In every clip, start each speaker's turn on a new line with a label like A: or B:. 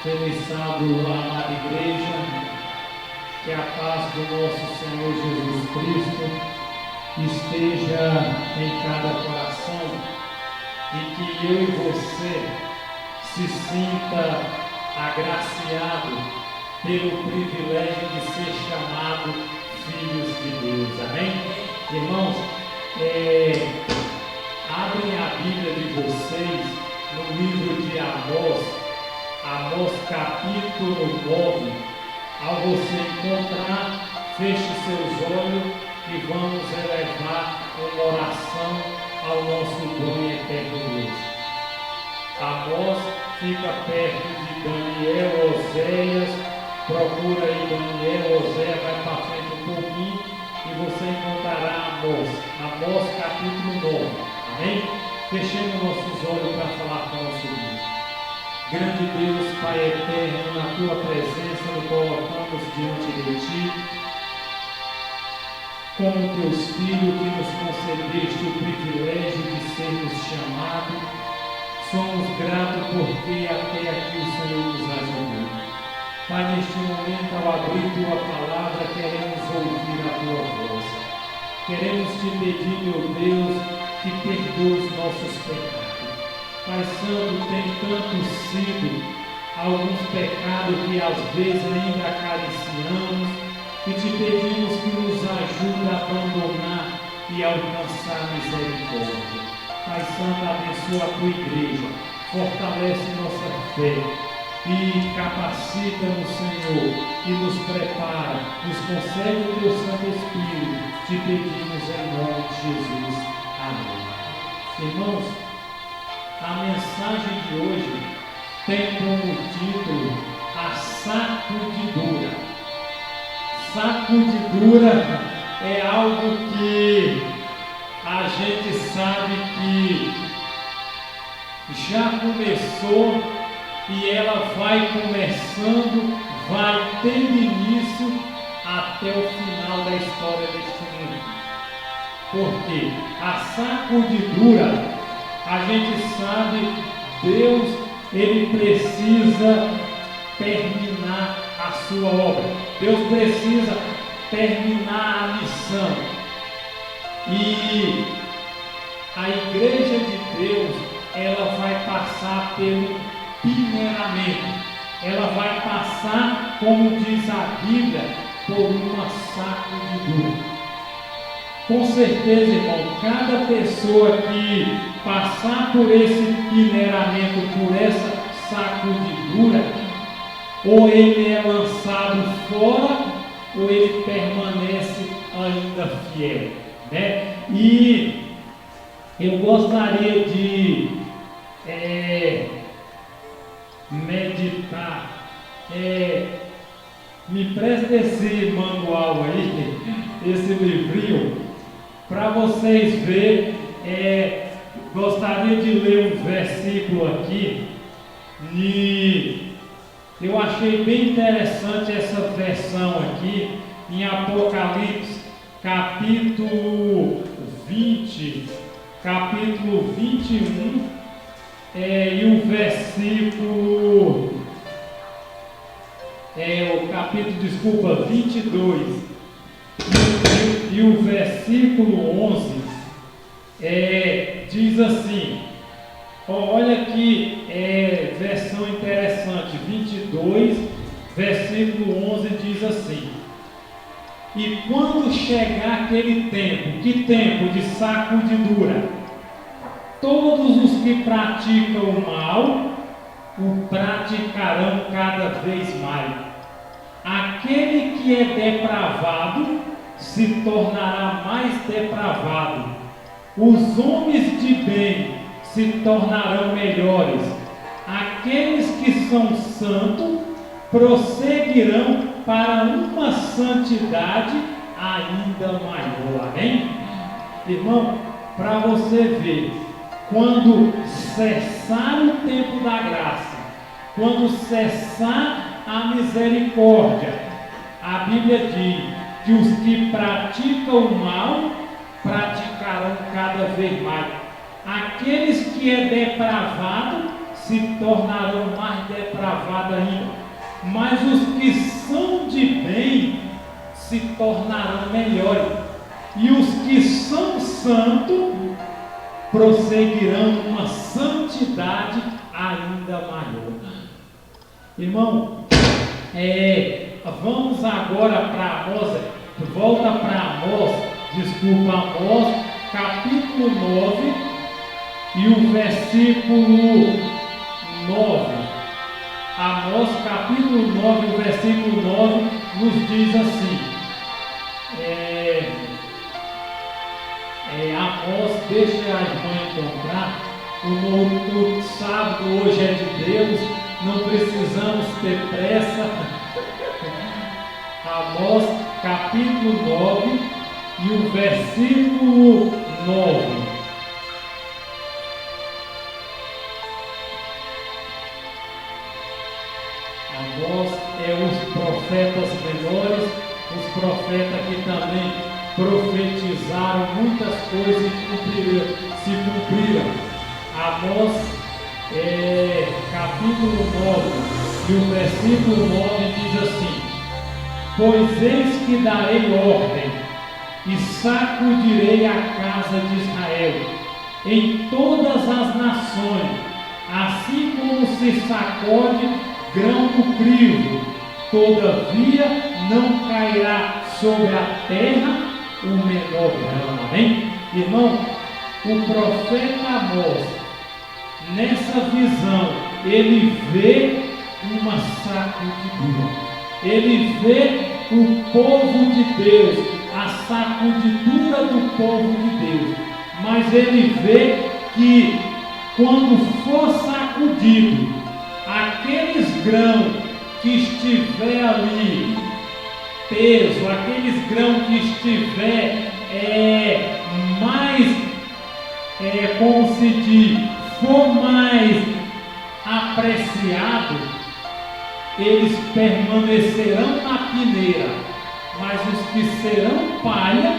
A: Feliçado a amada igreja, que a paz do nosso Senhor Jesus Cristo esteja em cada coração e que eu e você se sinta agraciado pelo privilégio de ser chamado filhos de Deus, amém? Irmãos, abrem a Bíblia de vocês no livro de Amós capítulo 9. Ao você encontrar, feche seus olhos e vamos elevar uma oração ao nosso bom e eterno Deus. Amós fica perto de Daniel, Oséias. Procura aí Daniel, Oséias, vai para frente um pouquinho e você encontrará Amós capítulo 9. Amém? Fechemos nossos olhos para falar com o nosso Deus. Grande Deus, Pai eterno, na Tua presença nos colocamos diante de Ti, como Teus filhos que nos concedeste o privilégio de sermos chamados. Somos gratos porque até aqui o Senhor nos ajudou. Pai, neste momento, ao abrir Tua palavra, queremos ouvir a Tua voz. Queremos Te pedir, meu Deus, que perdoe os nossos pecados. Pai Santo, tem tanto sido alguns pecados que às vezes ainda acariciamos e te pedimos que nos ajude a abandonar e alcançar a misericórdia. Pai Santo, abençoa a Tua igreja, fortalece nossa fé e capacita-nos, Senhor, e nos prepara, nos concede o Teu Santo Espírito. Te pedimos em nome de Jesus. Amém. Irmãos, a mensagem de hoje tem como título a sacudidura. Sacudidura é algo que a gente sabe que já começou e ela vai começando, vai tendo início até o final da história deste mundo. Porque a sacudidura, a gente sabe, Deus, Ele precisa terminar a sua obra. Deus precisa terminar a missão. E a igreja de Deus, ela vai passar pelo peneiramento. Ela vai passar, como diz a Bíblia, por uma sacudidura. Com certeza, irmão, cada pessoa que passar por esse peneiramento, por essa sacudidura, ou ele é lançado fora, ou ele permanece ainda fiel, né? E eu gostaria de meditar. Me presta esse manual aí, esse livrinho, para vocês verem. Gostaria de ler um versículo aqui, e eu achei bem interessante essa versão aqui, em Apocalipse, capítulo 20, capítulo 21, e o versículo, o capítulo, 22, e o versículo 11, diz assim, olha que versão interessante, 22, versículo 11 diz assim: e quando chegar aquele tempo, que tempo de sacudidura, todos os que praticam o mal, o praticarão cada vez mais. Aquele que é depravado, se tornará mais depravado. Os homens de bem se tornarão melhores. Aqueles que são santos prosseguirão para uma santidade ainda maior. Amém? Irmão, para você ver, quando cessar o tempo da graça, quando cessar a misericórdia, a Bíblia diz que os que praticam o mal praticarão cada vez mais. Aqueles que é depravado se tornarão mais depravados ainda, mas os que são de bem se tornarão melhores, e os que são santos prosseguirão numa santidade ainda maior. Irmão, vamos agora para Amós, volta para Amós, capítulo 9 e o versículo 9. Amós capítulo 9, o versículo 9 nos diz assim, Amós, deixa a irmã encontrar, o sábado hoje é de Deus, não precisamos ter pressa. Amós capítulo 9 e o versículo 9. Amós os profetas melhores, os profetas que também profetizaram muitas coisas e se cumpriram. Amós capítulo 9 e o versículo 9 diz assim: pois eis que darei ordem e sacudirei a casa de Israel em todas as nações, assim como se sacode grão do crivo, todavia não cairá sobre a terra o menor grão. Amém? Irmão, o profeta Amós, nessa visão, ele vê uma sacudidura, ele vê o povo de Deus, a sacudidura do povo de Deus, mas ele vê que quando for sacudido, aqueles grãos que estiver ali peso, aqueles grãos que estiver mais, como se diz, for mais apreciado, eles permanecerão na peneira, mas os que serão palha,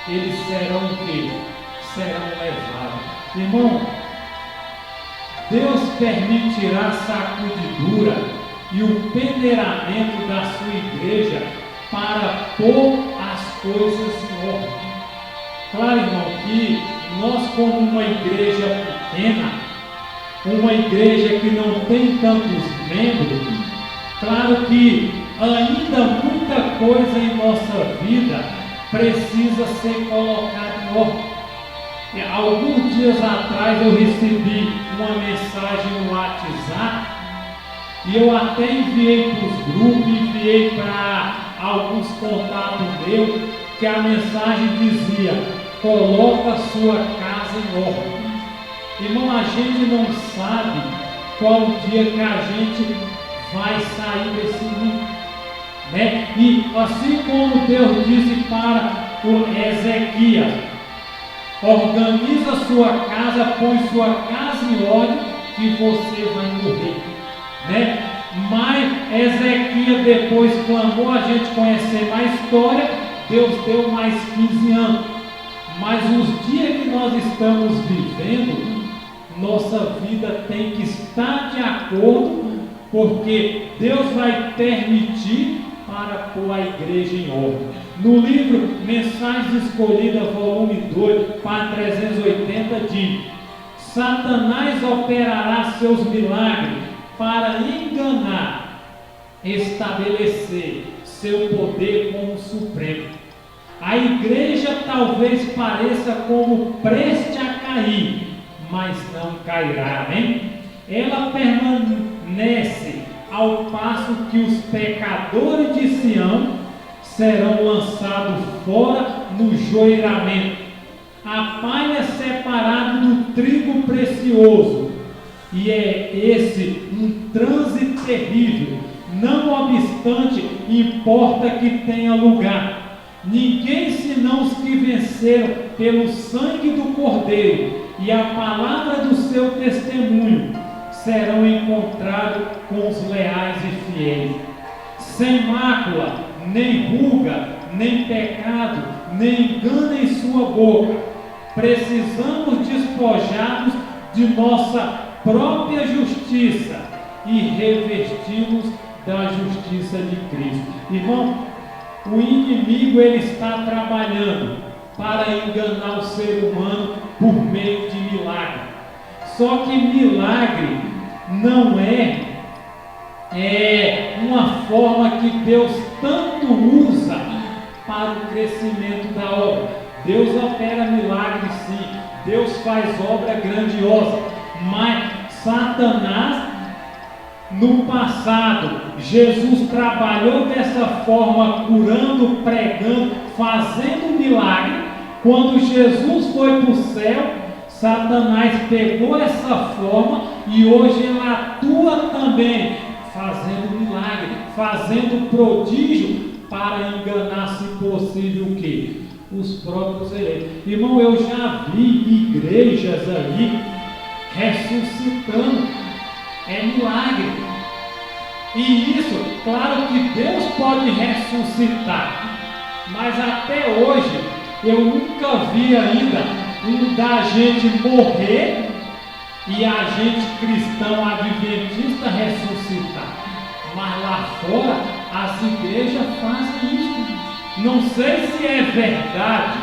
A: eles serão o quê? Serão levados. Irmão, Deus permitirá sacudidura e o peneiramento da sua igreja para pôr as coisas em ordem. Claro, irmão, que nós, como uma igreja pequena, uma igreja que não tem tantos membros, claro que ainda muita coisa em nossa vida precisa ser colocada em ordem. Alguns dias atrás eu recebi uma mensagem no WhatsApp e eu até enviei para os grupos, enviei para alguns contatos meus, que a mensagem dizia: coloca a sua casa em ordem. Irmão, a gente não sabe qual o dia que a gente vai sair desse mundo, né? E assim como Deus disse para o Ezequias: organiza sua casa, põe sua casa em ordem, que você vai morrer, né? Mas Ezequias depois clamou, a gente conhecer a história, Deus deu mais 15 anos. Mas os dias que nós estamos vivendo, nossa vida tem que estar de acordo, porque Deus vai permitir para pôr a igreja em ordem. No livro Mensagens Escolhidas, volume 2, página 380, diz: Satanás operará seus milagres para enganar, estabelecer seu poder como supremo. A igreja talvez pareça como preste a cair, mas não cairá, hein? Ela permanece, ao passo que os pecadores de Sião serão lançados fora no joeiramento. A palha é separada do trigo precioso, e é esse um transe terrível. Não obstante, importa que tenha lugar. Ninguém senão os que venceram pelo sangue do Cordeiro e a palavra do seu testemunho serão encontrados com os leais e fiéis, sem mácula, nem ruga, nem pecado, nem engano em sua boca. Precisamos despojar-nos de nossa própria justiça e revesti-nos da justiça de Cristo. Irmão, o inimigo ele está trabalhando para enganar o ser humano por meio de milagre. Só que milagre não é uma forma que Deus tanto usa para o crescimento da obra. Deus opera milagres sim, Deus faz obra grandiosa, mas Satanás, no passado, Jesus trabalhou dessa forma, curando, pregando, fazendo milagre. Quando Jesus foi para o céu, Satanás pegou essa forma e hoje ele atua também, fazendo milagre, fazendo prodígio para enganar, se possível, o quê? Os próprios eleitos. Irmão, eu já vi igrejas aí ressuscitando, é milagre. E isso, claro que Deus pode ressuscitar, mas até hoje eu nunca vi ainda da gente morrer e a gente cristão adventista ressuscitar. Mas lá fora as igrejas fazem isso. Não sei se é verdade,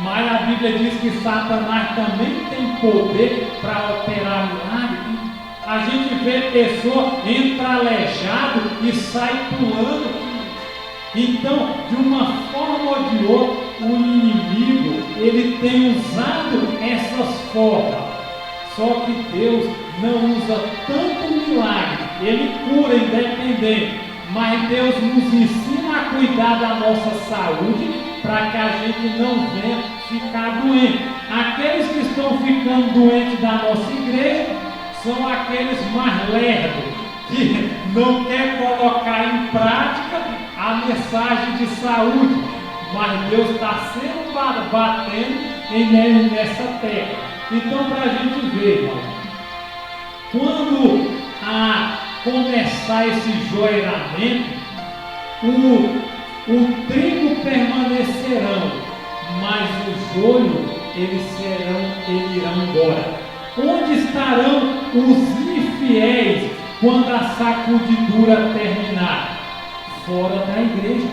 A: mas a Bíblia diz que Satanás também tem poder para operar milagre. A gente vê pessoa entra aleijado e sai pulando. Então, de uma forma ou de outra, o inimigo ele tem usado essas formas. Só que Deus não usa tanto milagre. Ele cura independente, mas Deus nos ensina a cuidar da nossa saúde para que a gente não venha ficar doente. Aqueles que estão ficando doentes da nossa igreja são aqueles mais lerdos, que não quer colocar em prática a mensagem de saúde, mas Deus está sempre batendo nessa tecla. Então, para a gente ver, irmão, quando começar esse joelhamento, o trigo permanecerão, mas o joio eles irão embora. Onde estarão os infiéis quando a sacudidura terminar? Fora da igreja.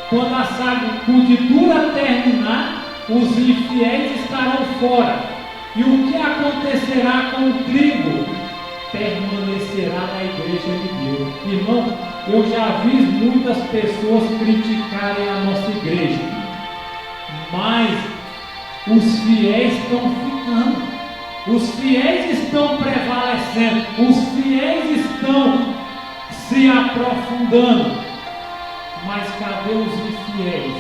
A: Quando a sacudidura terminar, os infiéis estarão fora. E o que acontecerá com o trigo? Permanecerá na igreja de Deus. Irmão, eu já vi muitas pessoas criticarem a nossa igreja, mas os fiéis estão ficando. Os fiéis estão prevalecendo, os fiéis estão se aprofundando. Mas cadê os infiéis?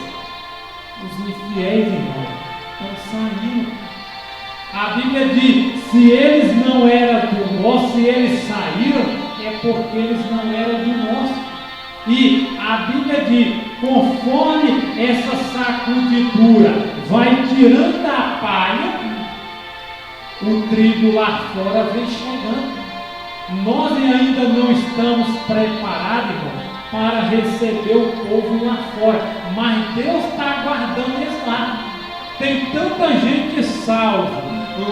A: Os infiéis, irmão, estão saindo. A Bíblia diz: se eles não eram do nosso, se eles saíram, é porque eles não eram do nosso. E a Bíblia diz: conforme essa sacudidura vai tirando a palha, o trigo lá fora vem chegando. Nós ainda não estamos preparados, irmão, para receber o povo lá fora, mas Deus está aguardando eles lá. Tem tanta gente salva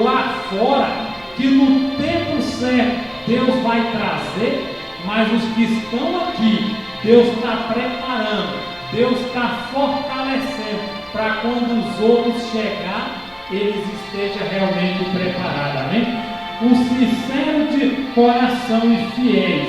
A: lá fora que no tempo certo Deus vai trazer, mas os que estão aqui, Deus está preparando, Deus está fortalecendo para quando os outros chegarem, eles estejam realmente preparados, amém? Os sinceros de coração e fiéis,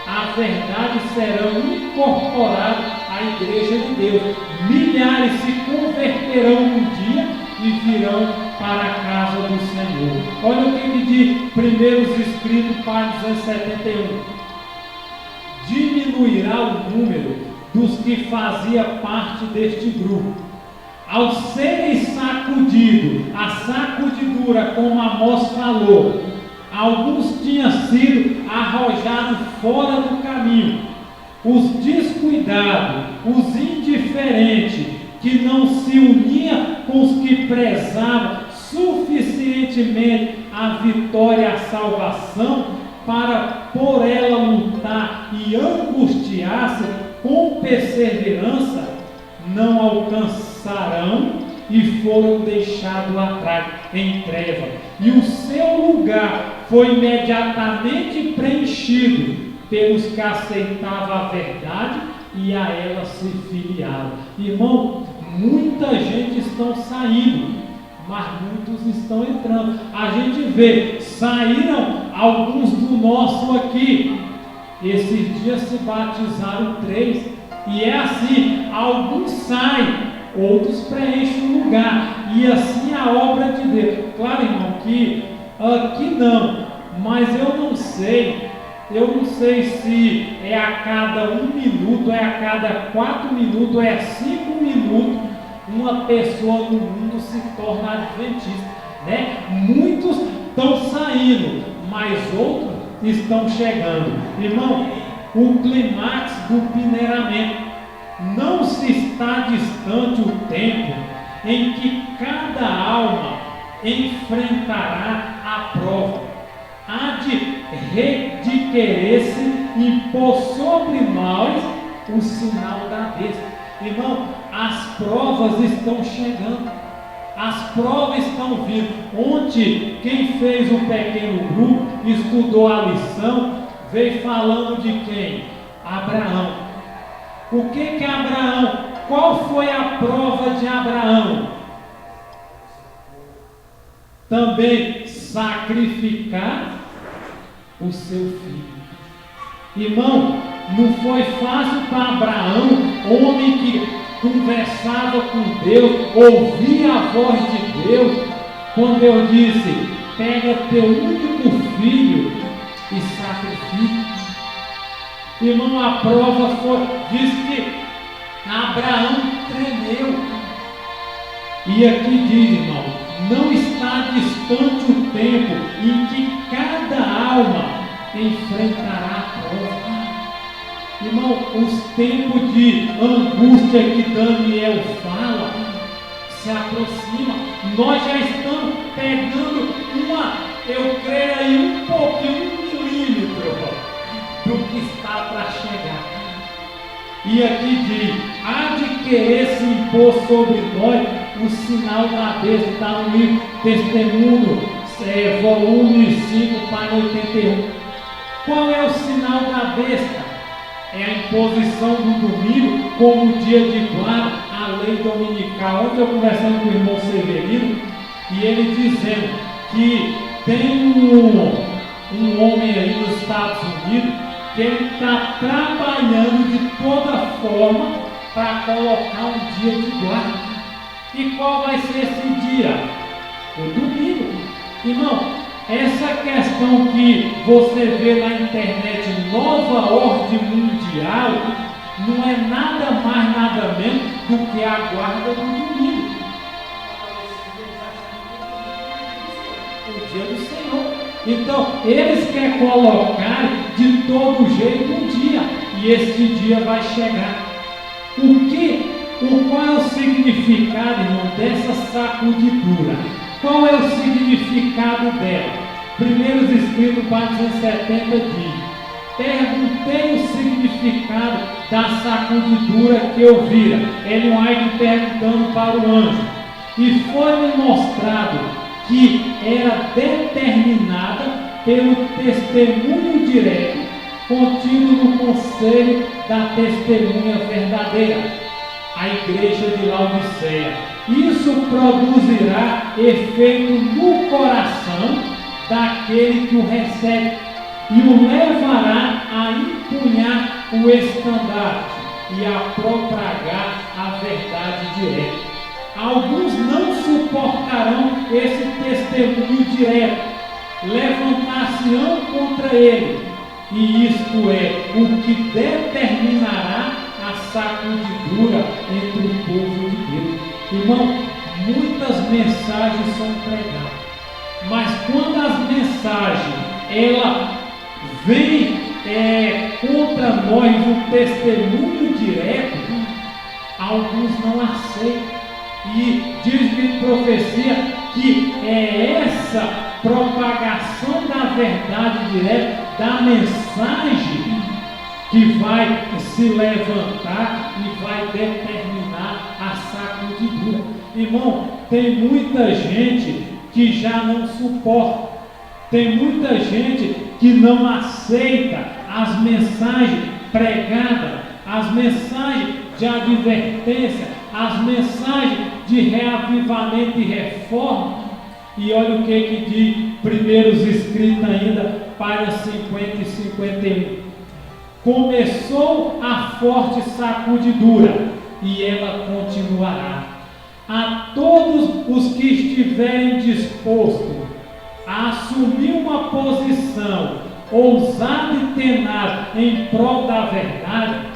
A: a verdade, serão incorporados à igreja de Deus. Milhares se converterão um dia e virão para a casa do Senhor. Olha o que diz Primeiros Escritos, página 271. Diminuirá o número dos que fazia parte deste grupo. Ao serem sacudidos, a sacudidura, como Amós falou, alguns tinham sido arrojados fora do caminho. Os descuidados, os indiferentes, que não se uniam com os que prezavam suficientemente a vitória e a salvação para por ela lutar e angustiar-se com perseverança, não alcançarão e foram deixados atrás em treva, e o seu lugar foi imediatamente preenchido pelos que aceitavam a verdade e a ela se filiaram. Irmão, muita gente estão saindo, mas muitos estão entrando. A gente vê, saíram alguns do nosso aqui. Esses dias se batizaram 3. E é assim, alguns saem, outros preenchem o lugar. E assim a obra de Deus. Claro, irmão, que aqui não, mas eu não sei se é a cada 1 minuto, é a cada 4 minutos, é a 5 minutos, uma pessoa no mundo se torna adventista, né? Muitos estão saindo, mas outros estão chegando. Irmão, o clímax do peneiramento, não se está distante o tempo em que cada alma enfrentará a prova, há de querer-se impor sobre nós o sinal da besta. Irmão, as provas estão chegando, as provas estão vindo. Ontem, quem fez um pequeno grupo, estudou a lição, veio falando de quem? Abraão. O que Abraão, qual foi a prova de Abraão? Também sacrificar o seu filho. Irmão, não foi fácil para Abraão, homem que conversava com Deus, ouvia a voz de Deus, quando Deus disse: pega teu único filho e sacrifica. Irmão, a prova foi, diz que Abraão tremeu. E aqui diz, irmão, não está distante o tempo em que cada alma enfrentará a prova. Irmão, os tempos de angústia que Daniel fala se aproxima. Nós já estamos pegando eu creio aí um pouquinho, 1 milímetro do que está para chegar. E aqui diz: há de querer se impor sobre nós o sinal da besta. Está no livro Testemunho, volume 5, página 81. Qual é o sinal da besta? É a imposição do domingo como dia de guarda, a lei dominical. Ontem eu conversando com o irmão Severino, e ele dizendo que tem um homem aí nos Estados Unidos que ele está trabalhando de toda forma para colocar um dia de guarda. E qual vai ser esse dia? O domingo. Irmão, essa questão que você vê na internet, nova ordem mundial, não é nada mais, nada menos do que a guarda do domingo. O dia do Senhor. Então, eles querem colocar de todo jeito um dia, e esse dia vai chegar. Qual é o significado, irmão, dessa sacudidura? Qual é o significado dela? Primeiros escritos, página 270, diz: perguntei o significado da sacudidura que eu vira. Ellen White perguntando para o anjo, e foi-me mostrado que era determinada pelo testemunho direto contido no conselho da testemunha verdadeira, a igreja de Laodiceia. Isso produzirá efeito no coração daquele que o recebe e o levará a empunhar o estandarte e a propagar a verdade direta. Alguns não suportarão esse testemunho direto, levantar-se-ão contra ele, e isto é o que determinará a sacudidura entre o povo de Deus. Irmão, muitas mensagens são pregadas, mas quando as mensagens ela vem contra nós um testemunho direto, alguns não aceitam. E diz-me profecia que é essa propagação da verdade direta, da mensagem, que vai se levantar e vai determinar a sacudidura. Irmão, tem muita gente que já não suporta. Tem muita gente que não aceita as mensagens pregadas, as mensagens de advertência, as mensagens de reavivamento e reforma. E olha o que diz primeiros escritos ainda, páginas 50 e 51. Começou a forte sacudidura, e ela continuará. A todos os que estiverem dispostos a assumir uma posição ousada e tenaz em prol da verdade,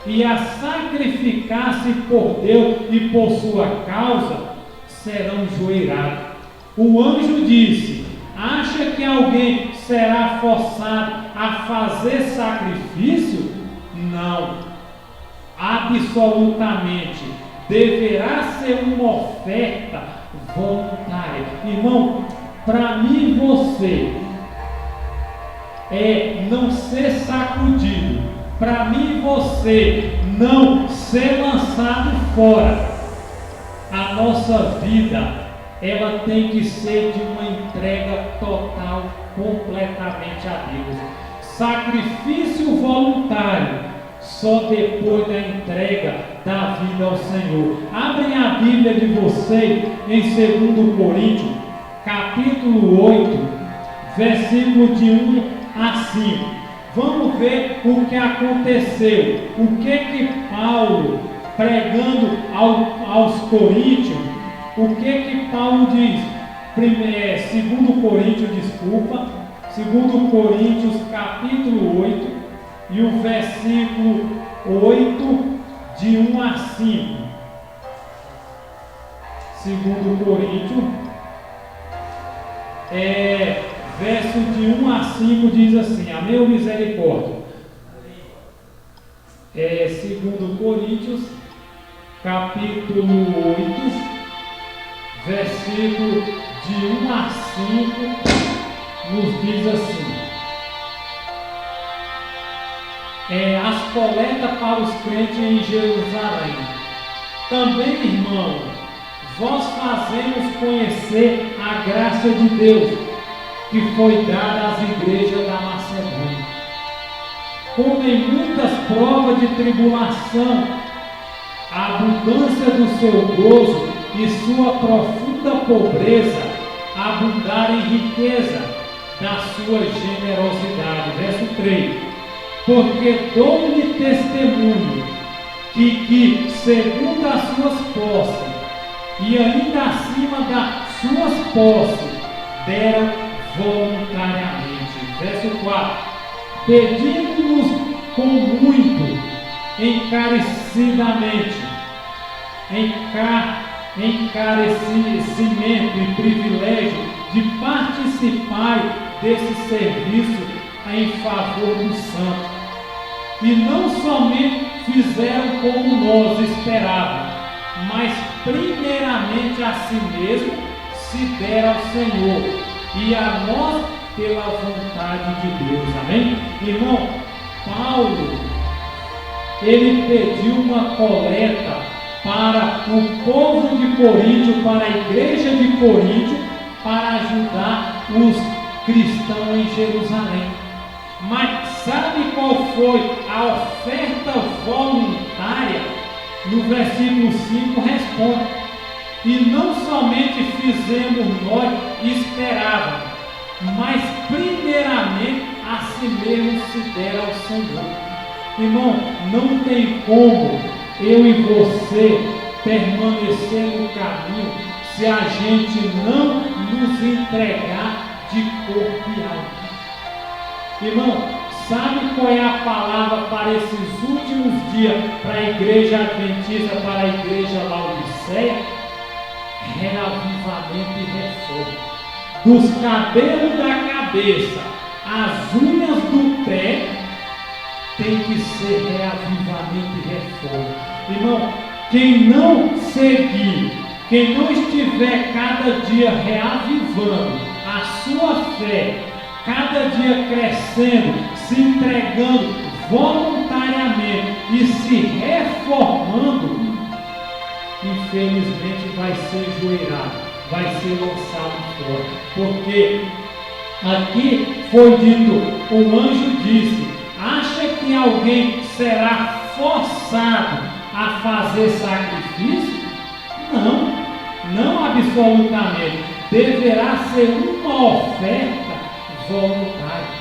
A: e a sacrificar-se por Deus e por sua causa, serão joelhados. O anjo disse: acha que alguém será forçado a fazer sacrifício? Não, absolutamente. Deverá ser uma oferta voluntária. Irmão, para mim e você é não ser sacudido, para mim e você não ser lançado fora. A nossa vida, ela tem que ser de uma entrega total, completamente a Deus. Sacrifício voluntário só depois da entrega da vida ao Senhor. Abrem a Bíblia de vocês em 2 Coríntios, capítulo 8, versículo de 1 a 5. Vamos ver o que aconteceu. O que Paulo, pregando aos coríntios, o que Paulo diz? 2 Coríntios, capítulo 8, e o versículo 8, de 1 a 5. 2 Coríntios, verso de 1 a 5 diz assim: amém ou misericórdia? 2 Coríntios, capítulo 8, versículo de 1 a 5, nos diz assim: as coletas para os crentes em Jerusalém. Também, irmão, vós fazemos conhecer a graça de Deus que foi dada às igrejas da Macedônia. Como em muitas provas de tribulação, a abundância do seu gozo e sua profunda pobreza abundarem em riqueza da sua generosidade. Verso 3: porque dou-lhe testemunho que segundo as suas posses e ainda acima das suas posses deram voluntariamente. Verso 4: pedindo-nos com muito encarecidamente encarecimento e privilégio de participar desse serviço em favor dos santos. E não somente fizeram como nós esperávamos, mas primeiramente a si mesmo se deram ao Senhor e a nós pela vontade de Deus. Amém? Irmão, Paulo, ele pediu uma coleta para o povo de Coríntio, para a igreja de Coríntio, para ajudar os cristãos em Jerusalém. Mas sabe qual foi a oferta voluntária? No versículo 5 responde: e não somente fizemos nós esperávamos, mas primeiramente a si mesmo se deram ao Senhor. Irmão, não tem como eu e você permanecer no caminho se a gente não nos entregar de corpo e alma. Irmão, sabe qual é a palavra para esses últimos dias, para a igreja adventista, para a igreja Laodiceia? Reavivamento e reforma. Dos cabelos da cabeça às unhas do pé, tem que ser reavivamento e reforma. Irmão, quem não seguir, quem não estiver cada dia reavivando a sua fé, cada dia crescendo, se entregando voluntariamente e se reformando, infelizmente vai ser joelhado, vai ser lançado fora, porque Aqui foi dito, o anjo disse: acha que alguém será forçado a fazer sacrifício? Não, não absolutamente. Deverá ser uma oferta voluntária.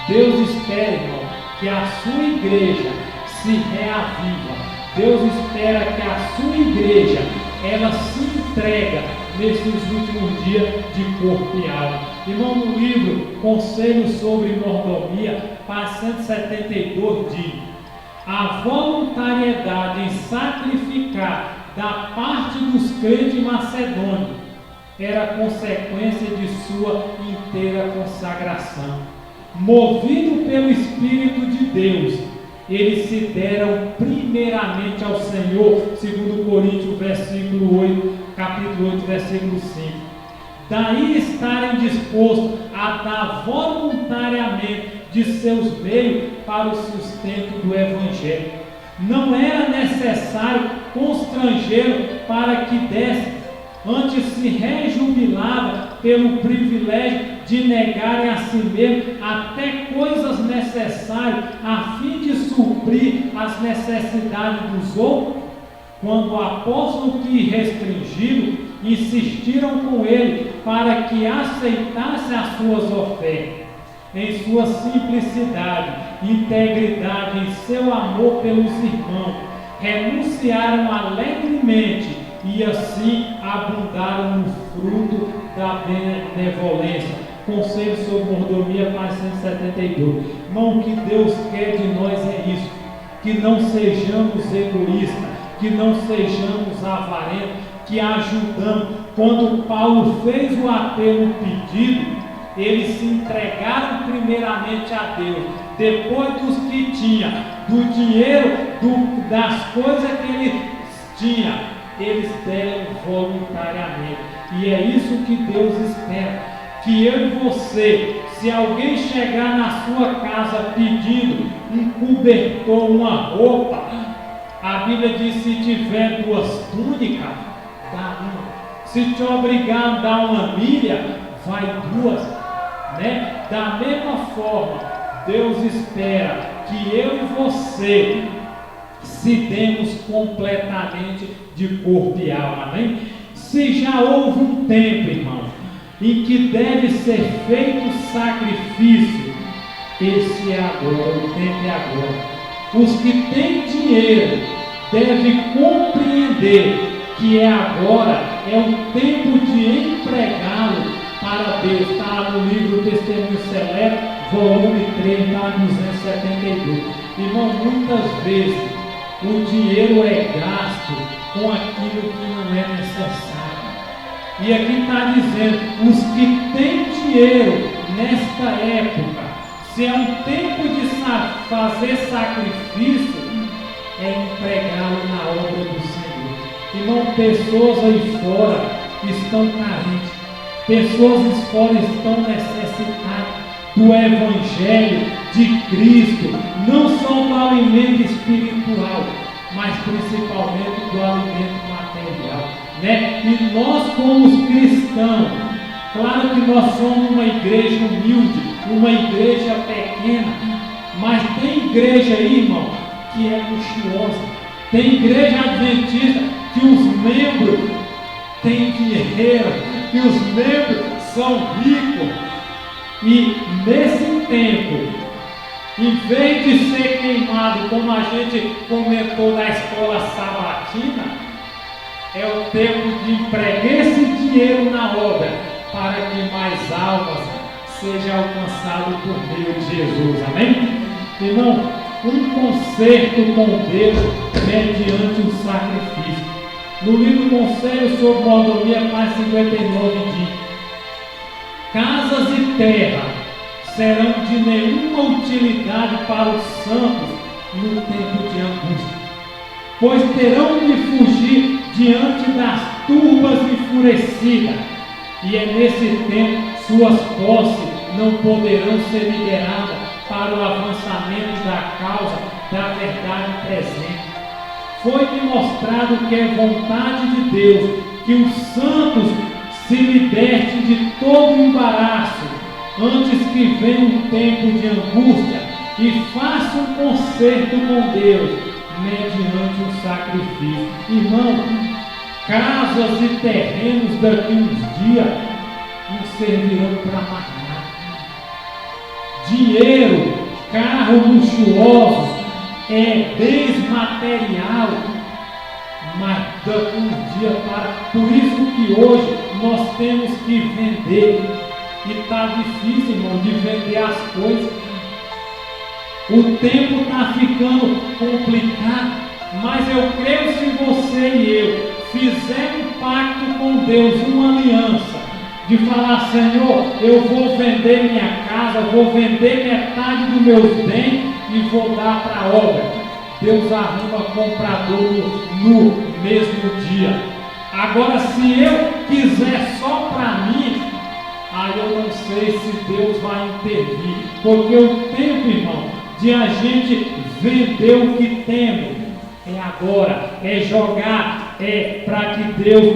A: Deus espera, irmão, que a sua igreja se reaviva. Deus espera que a sua igreja, ela se entrega nesses últimos dias de corpo e alma. Irmão, no livro Conselhos sobre Mordomia, página 172, diz: a voluntariedade em sacrificar da parte dos crentes macedônios era consequência de sua inteira consagração. Movido pelo Espírito de Deus, eles se deram primeiramente ao Senhor, segundo Coríntios, capítulo 8, versículo 5. Daí estarem dispostos a dar voluntariamente de seus meios para o sustento do Evangelho. Não era necessário constrangê-lo para que desse, antes se rejubilava pelo privilégio de negarem a si mesmo até coisas necessárias, a fim de suprir as necessidades dos outros. Quando o apóstolo que restringiram, insistiram com ele para que aceitasse as suas ofertas, em sua simplicidade, integridade, em seu amor pelos irmãos, renunciaram alegremente e assim abundaram no fruto da benevolência. Conselho sobre Mordomia, página 172. Irmão, o que Deus quer de nós é isso: que não sejamos egoístas, que não sejamos avarentos, que ajudamos. Quando Paulo fez o apelo, o pedido, eles se entregaram primeiramente a Deus, depois dos que tinham, do dinheiro, das coisas que eles tinham, eles deram voluntariamente. E é isso que Deus espera, que eu e você, se alguém chegar na sua casa pedindo um cobertor, uma roupa, a Bíblia diz: se tiver 2 túnicas, dá uma. Se te obrigar a dar uma milha, vai 2, né? Da mesma forma, Deus espera que eu e você se demos completamente de corpo e alma, amém? Se já houve um tempo, irmão, em que deve ser feito sacrifício, esse é agora, o tempo é agora. Os que têm dinheiro devem compreender que é agora, é o tempo de empregá-lo para Deus. Está no livro Testemunho Celeste, volume 3, está 272. Irmão, muitas vezes o dinheiro é gasto com aquilo que não é necessário. E aqui está dizendo: os que têm dinheiro nesta época, se é um tempo de fazer sacrifício, é empregá-lo na obra do Senhor. Irmão, pessoas aí fora estão carentes, pessoas aí fora estão necessitadas do Evangelho de Cristo, não só do alimento espiritual, mas principalmente do alimento material, né? E nós, como os cristãos, claro que nós somos uma igreja humilde, uma igreja pequena, mas tem igreja aí, irmão, que é luxuosa. Tem igreja adventista que os membros têm dinheiro, que os membros são ricos. E nesse tempo, em vez de ser queimado, como a gente comentou na escola sabatina, é o tempo de empregar esse dinheiro na obra, para que mais almas sejam alcançadas por meio de Jesus, amém? Irmão, um concerto com Deus mediante o sacrifício. No livro Conselhos sobre Mordomia, página 59, diz: casas e terra serão de nenhuma utilidade para os santos no tempo de angústia, pois terão de fugir diante das turbas enfurecidas, e é nesse tempo suas posses não poderão ser liberadas para o avançamento da causa da verdade presente. Foi-me mostrado que é vontade de Deus que os santos se libertem de todo embaraço antes que venha um tempo de angústia, e faça um concerto com Deus, mediante um sacrifício. Irmão, casas e terrenos daqui uns dias não servirão para mais nada. Dinheiro, carros luxuosos, bens material, mas daqui uns dias para. Por isso que hoje nós temos que vender, e está difícil, irmão, de vender as coisas. O tempo está ficando complicado, mas eu creio, se você e eu fizermos um pacto com Deus, uma aliança, de falar: Senhor, eu vou vender minha casa, vou vender metade dos meus bens e vou dar para a obra. Deus arruma comprador no mesmo dia. Agora, se eu quiser só para mim, aí eu não sei se Deus vai intervir, porque o tempo, irmão, de a gente vender o que temos é agora, é jogar, para que Deus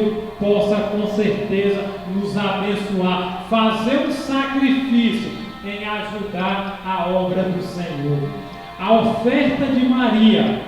A: possa com certeza nos abençoar, fazer um sacrifício em ajudar a obra do Senhor. A oferta de Maria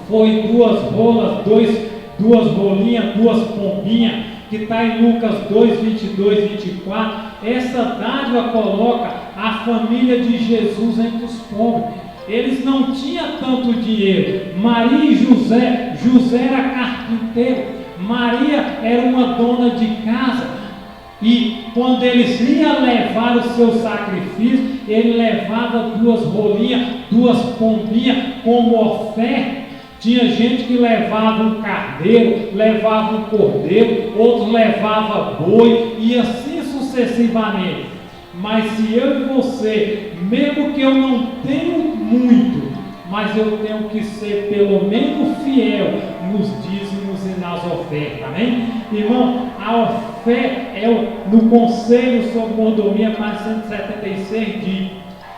A: foi 2 rolas, 2 rolinhas, 2 pombinhas, que está em Lucas 2, 22, 24. Essa dádiva coloca a família de Jesus entre os pobres. Eles não tinham tanto dinheiro. Maria e José era carpinteiro, Maria era uma dona de casa. E quando eles iam levar o seu sacrifício, ele levava 2 rolinhas, 2 pombinhas como oferta. Tinha gente que levava um carneiro, levava um cordeiro, outros levavam boi, e assim sucessivamente. Mas se eu e você, mesmo que eu não tenho muito, mas eu tenho que ser pelo menos fiel nos dízimos e nas ofertas, amém? Irmão, a oferta no Conselho sobre Mordomia, página 176, diz: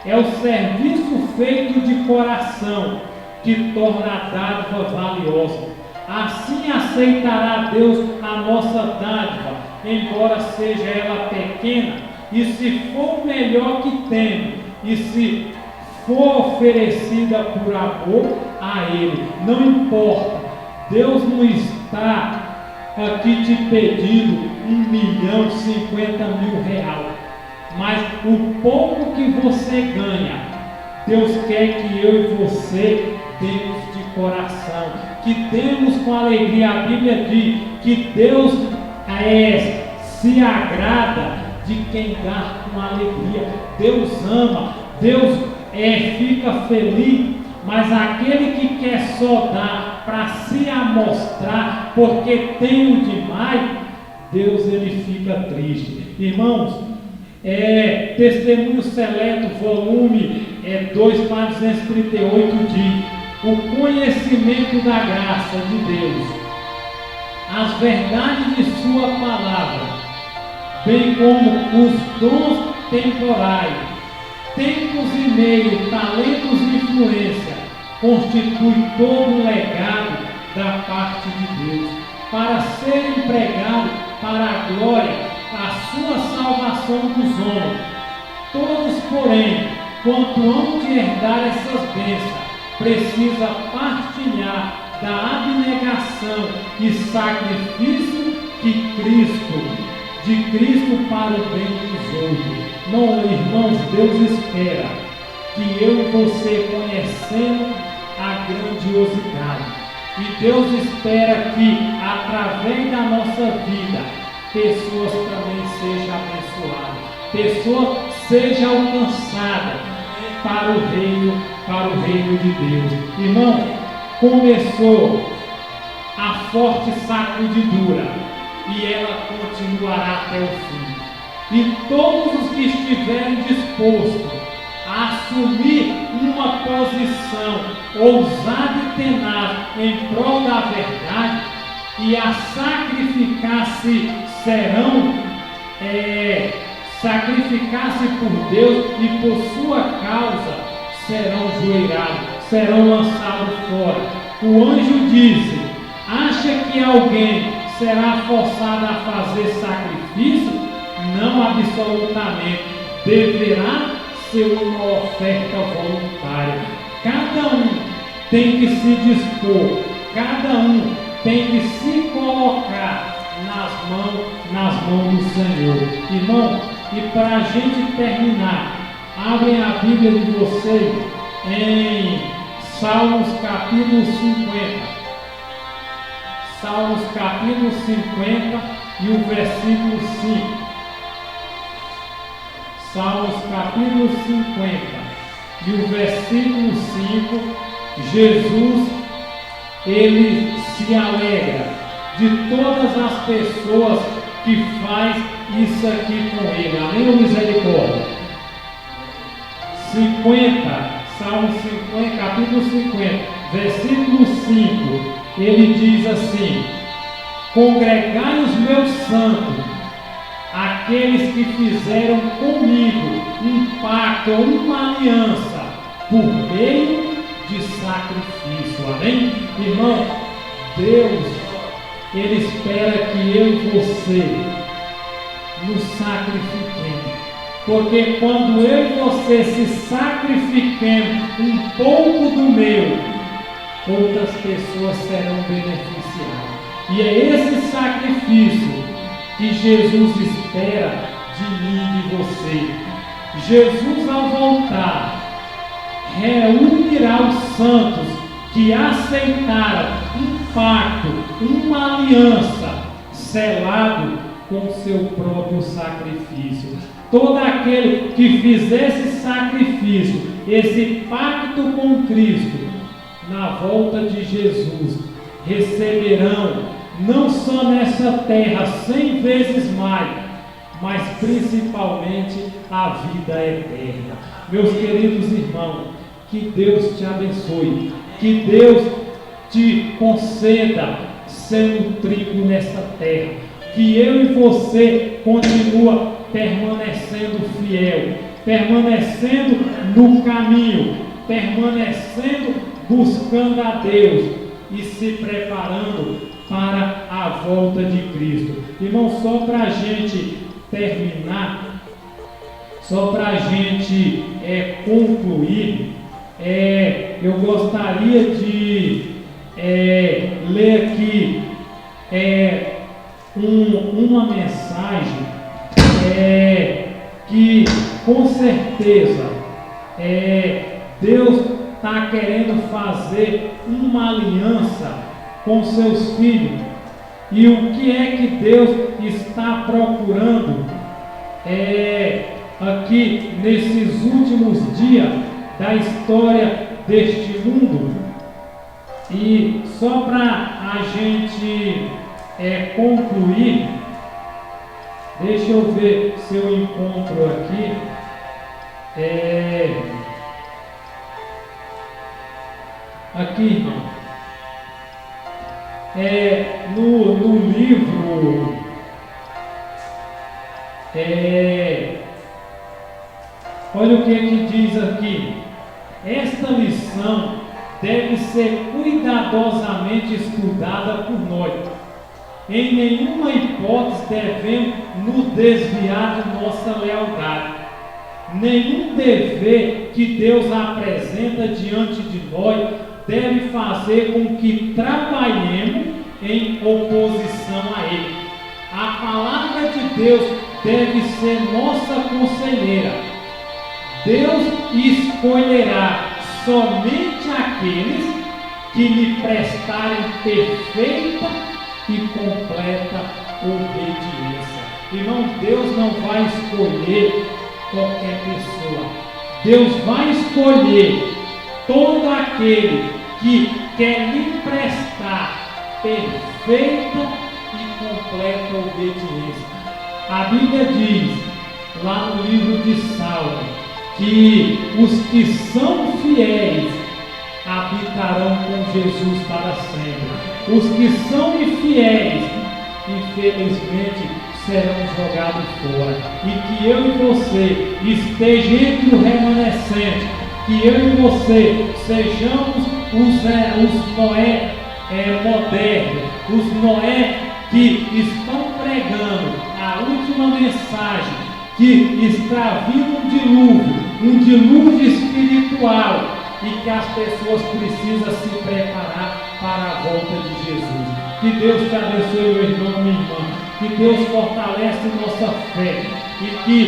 A: é o serviço feito de coração que torna a dádiva valiosa. Assim aceitará Deus a nossa dádiva, embora seja ela pequena, e se for o melhor que temos, e se for oferecida por amor a Ele, não importa. Deus não está aqui te pedindo 1.050.000 reais, mas o pouco que você ganha, Deus quer que eu e você demos de coração, que demos com alegria. A Bíblia diz que Deus se agrada de quem dá com alegria. Deus ama, Deus fica feliz, mas aquele que quer só dar para se amostrar, porque tem o demais, Deus ele fica triste. Irmãos, Testemunho Seleto, volume 2, página 238, diz: o conhecimento da graça de Deus, as verdades de sua palavra, bem como os dons temporais, tempos e meios, talentos e influência, constitui todo um legado da parte de Deus, para ser empregado para a glória, a sua salvação dos homens. Todos, porém, quanto hão de herdar essas bênçãos, precisa partilhar da abnegação e sacrifício de Cristo para o bem dos outros. Não, irmãos, Deus espera que eu e você conhecemos a grandiosidade, e Deus espera que através da nossa vida pessoas também sejam abençoadas, pessoas sejam alcançadas para o reino de Deus. Irmão, começou a forte sacudidura e ela continuará até o fim. E todos os que estiverem dispostos a assumir uma posição ousada e tenaz em prol da verdade e a sacrificar-se sacrificar-se por Deus e por sua causa, serão joelhados, serão lançados fora. O anjo disse: acha que alguém será forçado a fazer sacrifício? Não, absolutamente. deverá ser uma oferta voluntária. Cada um tem que se dispor, cada um tem que se colocar nas mãos do Senhor. Irmão, e para a gente terminar, abrem a Bíblia de vocês em Salmos capítulo 50. Salmos capítulo 50 e o versículo 5. Salmos capítulo 50 e o versículo 5, Jesus, ele se alegra de todas as pessoas que faz isso aqui com ele. Amém ou misericórdia? 50, Salmo 50, capítulo 50, versículo 5, ele diz assim: congregai os meus santos, aqueles que fizeram comigo um pacto, uma aliança, por meio de sacrifício. Amém? Irmão, Deus, Ele espera que eu e você nos sacrifiquemos. Porque quando eu e você se sacrifiquemos um pouco do meu, outras pessoas serão beneficiadas. E é esse sacrifício que Jesus espera de mim e de você. Jesus, ao voltar, reunirá os santos que aceitaram um pacto, uma aliança, selado com seu próprio sacrifício. Todo aquele que fizer esse sacrifício, esse pacto com Cristo, na volta de Jesus, receberão não só nessa terra 100 vezes mais, mas principalmente a vida eterna. Meus queridos irmãos, que Deus te abençoe, que Deus te conceda ser nutrido nessa terra, que eu e você continua permanecendo fiel, permanecendo no caminho, permanecendo buscando a Deus e se preparando para a volta de Cristo. Irmão, só para a gente terminar, só para a gente concluir, eu gostaria de ler aqui uma mensagem que com certeza Deus está querendo fazer uma aliança com seus filhos. E o que é que Deus está procurando aqui nesses últimos dias da história deste mundo? E só para a gente concluir, deixa eu ver se eu encontro aqui. Aqui, irmão. No livro olha o que diz aqui: esta lição deve ser cuidadosamente estudada por nós. Em nenhuma hipótese devemos nos desviar de nossa lealdade. Nenhum dever que Deus apresenta diante de nós deve fazer com que trabalhemos em oposição a Ele. A palavra de Deus deve ser nossa conselheira. Deus escolherá somente aqueles que lhe prestarem perfeita e completa obediência. Irmão, Deus não vai escolher qualquer pessoa. Deus vai escolher todo aquele que quer lhe prestar perfeita e completa obediência. A Bíblia diz, lá no livro de Salmos, que os que são fiéis habitarão com Jesus para sempre. Os que são infiéis, infelizmente, serão jogados fora. E que eu e você esteja entre o remanescente, que eu e você sejamos os Noé modernos, os Noé que estão pregando a última mensagem, que está vindo um dilúvio espiritual, e que as pessoas precisam se preparar para a volta de Jesus. Que Deus te abençoe, meu irmão, minha irmã. Que Deus fortaleça nossa fé, e que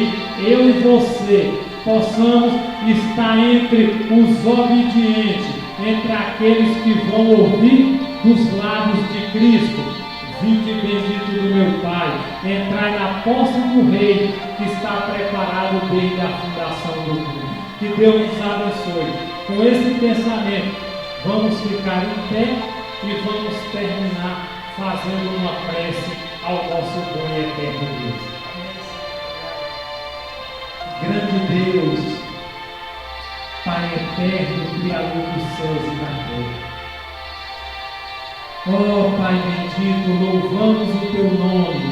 A: eu e você possamos estar entre os obedientes, entre aqueles que vão ouvir dos lábios de Cristo: vinde bendito do meu Pai, entrai na posse do Rei que está preparado desde a fundação do mundo. Que Deus nos abençoe. Com esse pensamento, vamos ficar em pé e vamos terminar fazendo uma prece ao nosso bom e eterno Deus. Grande Deus, Pai eterno, Criador dos céus e da terra. Ó Pai bendito, louvamos o Teu nome,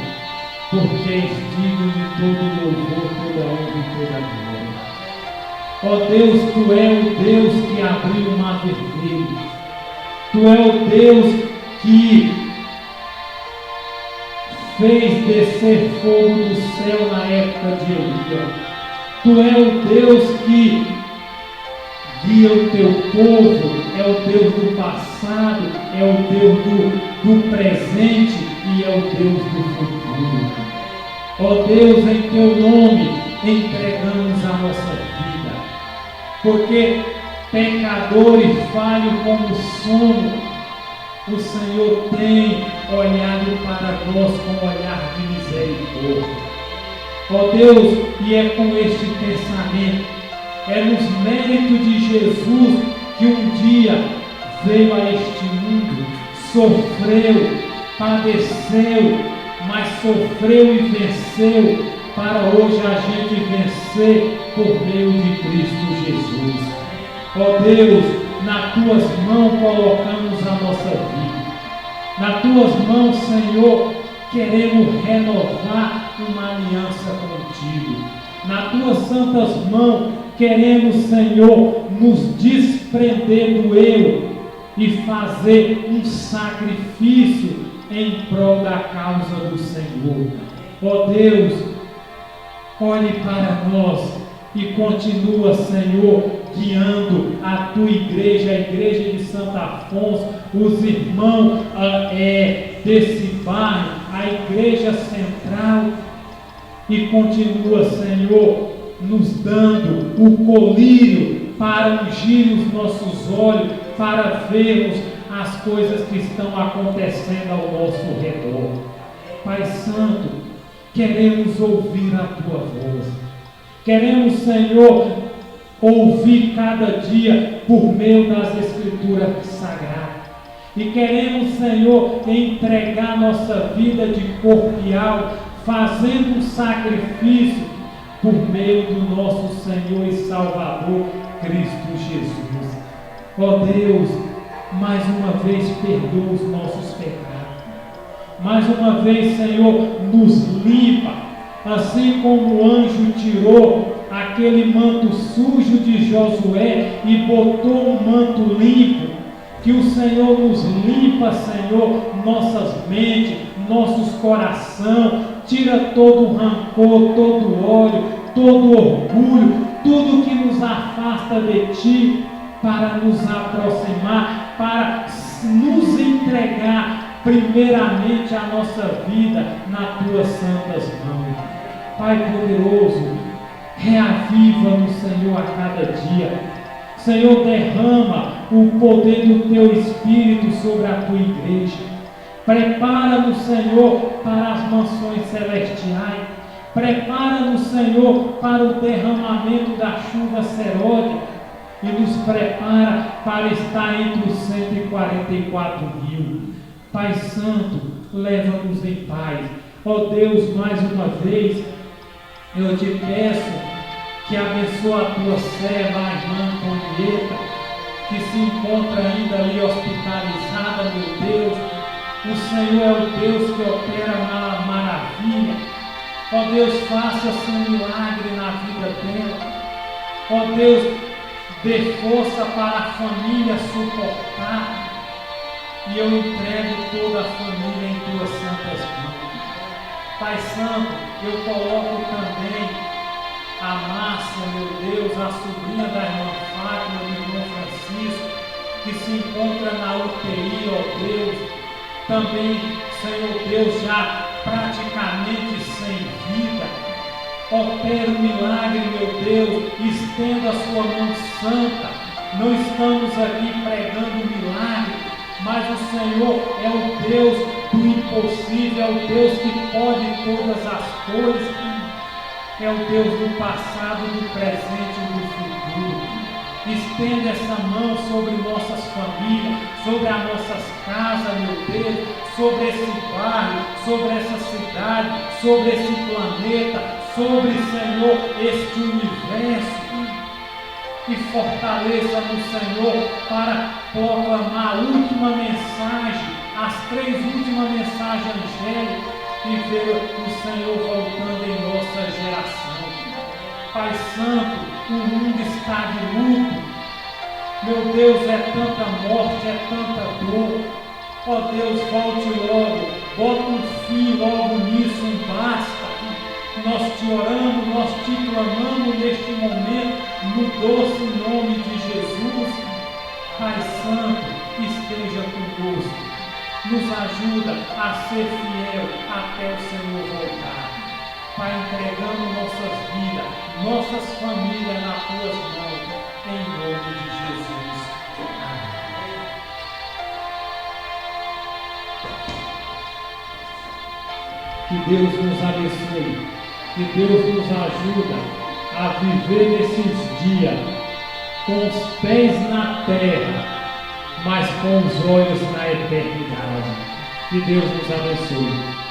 A: porque és digno de todo louvor, toda honra e toda glória. Ó Deus, Tu és o Deus que abriu o mar vermelho. Tu és o Deus que fez descer fogo do céu na época de Elias. Tu és o Deus que guia o Teu povo, é o Deus do passado, é o Deus do presente e é o Deus do futuro. Ó Deus, em Teu nome entregamos a nossa vida, porque pecadores falhos como somos, o Senhor tem olhado para nós com olhar de misericórdia. Ó Deus, e é com este pensamento, é nos méritos de Jesus que um dia veio a este mundo, sofreu, padeceu, mas sofreu e venceu, para hoje a gente vencer por meio de Cristo Jesus. Ó Deus, nas Tuas mãos colocamos a nossa vida. Nas Tuas mãos, Senhor, queremos renovar uma aliança contigo. Nas Tuas santas mãos, queremos, Senhor, nos desprender do eu e fazer um sacrifício em prol da causa do Senhor. Ó Deus, olhe para nós e continua, Senhor, guiando a Tua igreja, a igreja de Santo Afonso, os irmãos desse bairro, a igreja central, e continua, Senhor, nos dando o colírio para ungir os nossos olhos, para vermos as coisas que estão acontecendo ao nosso redor. Pai Santo, queremos ouvir a Tua voz. Queremos, Senhor, ouvir cada dia por meio das Escrituras Sagradas. E queremos, Senhor, entregar nossa vida de corpo e alma, fazendo um sacrifício por meio do nosso Senhor e Salvador, Cristo Jesus. Ó Deus, mais uma vez perdoa os nossos pecados. Mais uma vez, Senhor, nos limpa, assim como o anjo tirou aquele manto sujo de Josué e botou um manto limpo. Que o Senhor nos limpa, Senhor, nossas mentes, nossos corações, tira todo o rancor, todo o ódio, todo o orgulho, tudo que nos afasta de Ti, para nos aproximar, para nos entregar primeiramente a nossa vida nas Tuas santas mãos. Pai poderoso, reaviva-nos, Senhor, a cada dia. Senhor, derrama o poder do Teu Espírito sobre a Tua igreja. Prepara-nos, Senhor, para as mansões celestiais. Prepara-nos, Senhor, para o derramamento da chuva seródia. E nos prepara para estar entre os 144 mil. Pai Santo, leva-nos em paz. Ó Deus, mais uma vez, eu te peço que abençoe a Tua serva, a irmã Antonieta, que se encontra ainda ali hospitalizada, meu Deus. O Senhor é o Deus que opera uma maravilha. Ó Deus, faça-se um milagre na vida dela. Ó Deus, dê força para a família suportar. E eu entrego toda a família em Tuas santas mãos. Pai Santo, eu coloco também a Márcia, meu Deus, a sobrinha da irmã Fátima, do irmão Francisco, que se encontra na UTI, ó Deus, também, Senhor Deus, já praticamente sem vida. Opera um milagre, meu Deus, estenda a sua mão santa. Não estamos aqui pregando milagre, mas o Senhor é o Deus do impossível, é o Deus que pode todas as coisas, é o Deus do passado, do presente e do futuro. Estenda essa mão sobre nossas famílias, sobre as nossas casas, meu Deus, sobre esse bairro, sobre essa cidade, sobre esse planeta, sobre, Senhor, este universo. E fortaleça no Senhor para proclamar a última mensagem, as 3 últimas mensagens angélicas, e ver o Senhor voltando em nossa geração. Pai Santo, o mundo está de luto. Meu Deus, é tanta morte, é tanta dor. Ó Deus, volte logo, bota um fim logo nisso, um basta. Nós te oramos, nós te clamamos neste momento, no doce nome de Jesus. Pai Santo, esteja conosco. Nos ajuda a ser fiel até o Senhor voltar. Pai, entregando nossas vidas, nossas famílias nas tuas mãos, em nome de Jesus. Amém. Que Deus nos abençoe, que Deus nos ajuda a viver nesses dias com os pés na terra, mas com os olhos na eternidade. Que Deus nos abençoe.